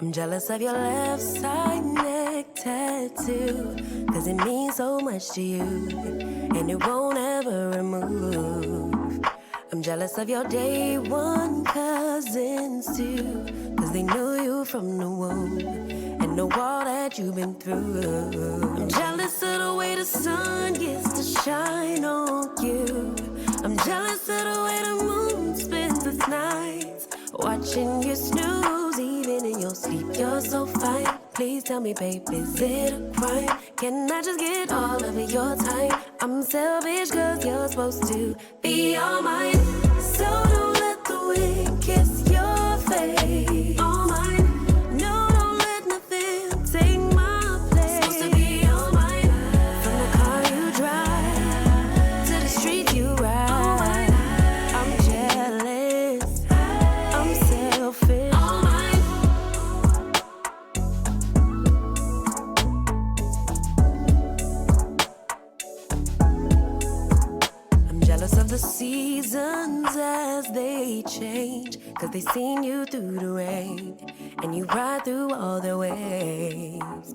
I'm jealous of your left side neck tattoo, 'cause it means so much to you, and it won't ever remove. I'm jealous of your day one cousins too, 'cause they knew you from the womb and know all that you've been through. I'm jealous of the way the sun gets to shine on you. I'm jealous of the way the moon spends its nights, watching you snooze even in your sleep. You're so fine. Please tell me, babe, is it a crime? Can I just get all of your time? I'm selfish 'cause you're supposed to be all mine. So don't let the wind kiss your face. All mine. No, don't let nothing take my place. Supposed to be all mine. From the car you drive to the street you ride. I'm jealous. I'm selfish. All mine. I'm jealous of the seasons as they change, 'cause they seen you through the rain and you ride through all the waves.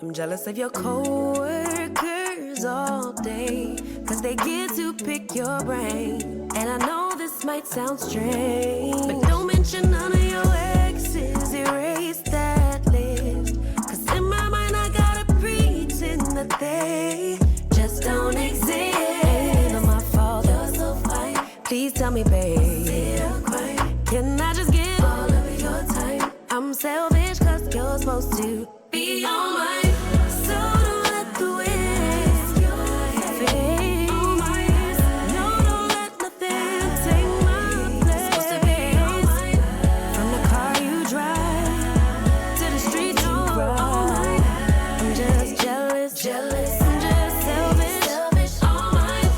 I'm jealous of your coworkers all day, 'cause they get to pick your brain. And I know this might sound strange, but don't mention none of your exes, erase that list. 'Cause in my mind I gotta pretend that they just don't exist. Ain't even my fault, you're so fine. Please tell me, babe, is it a crime? Can I just get all of your time? I'm selfish 'cause you're supposed to be all mine. So don't let the wind kiss your face. All mine. No, don't let nothing take my place. Supposed to be all mine. From the car you drive to the street you ride. I'm just jealous, jealous. I'm just selfish, selfish. All mine.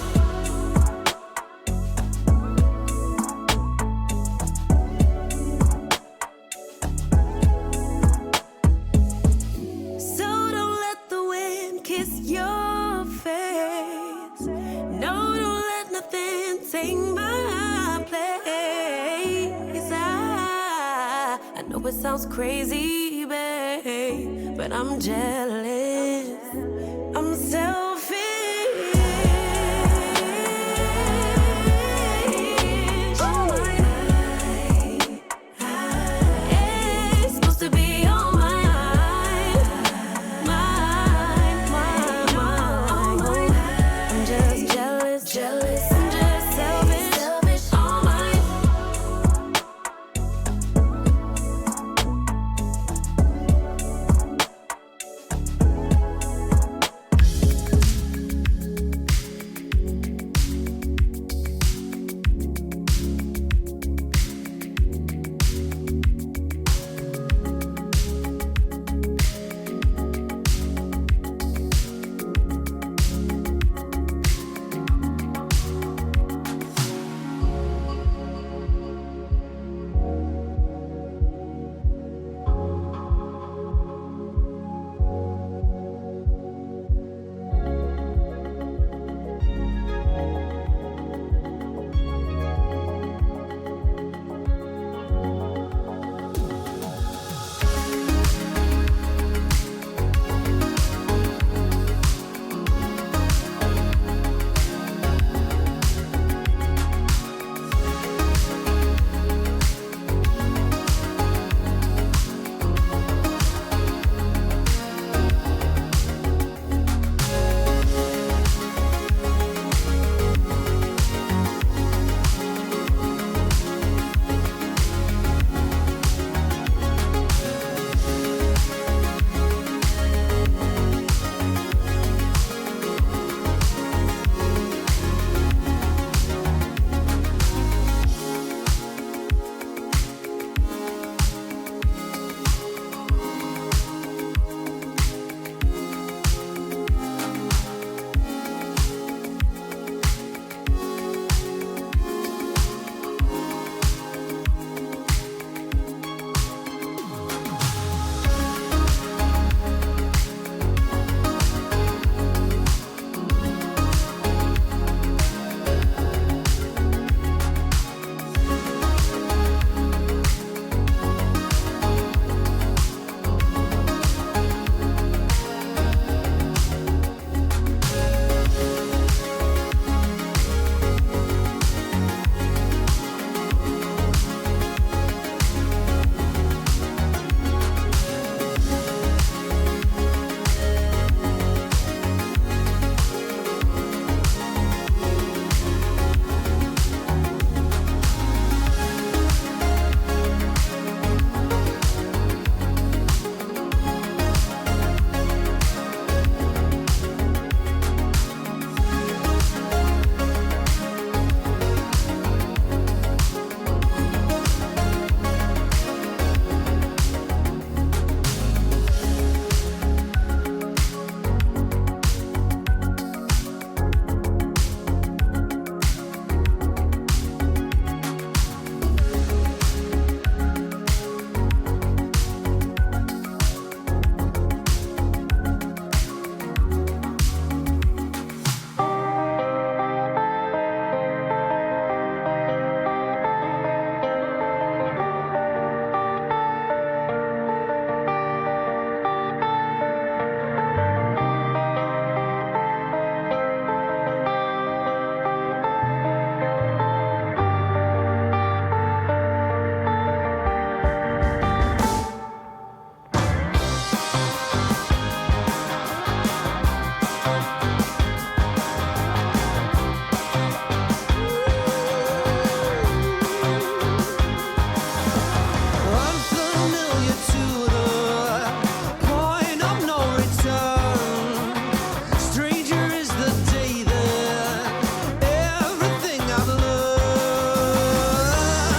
So don't let the wind kiss your face. No, don't let nothing take my place. I know it sounds crazy, babe, but I'm jealous.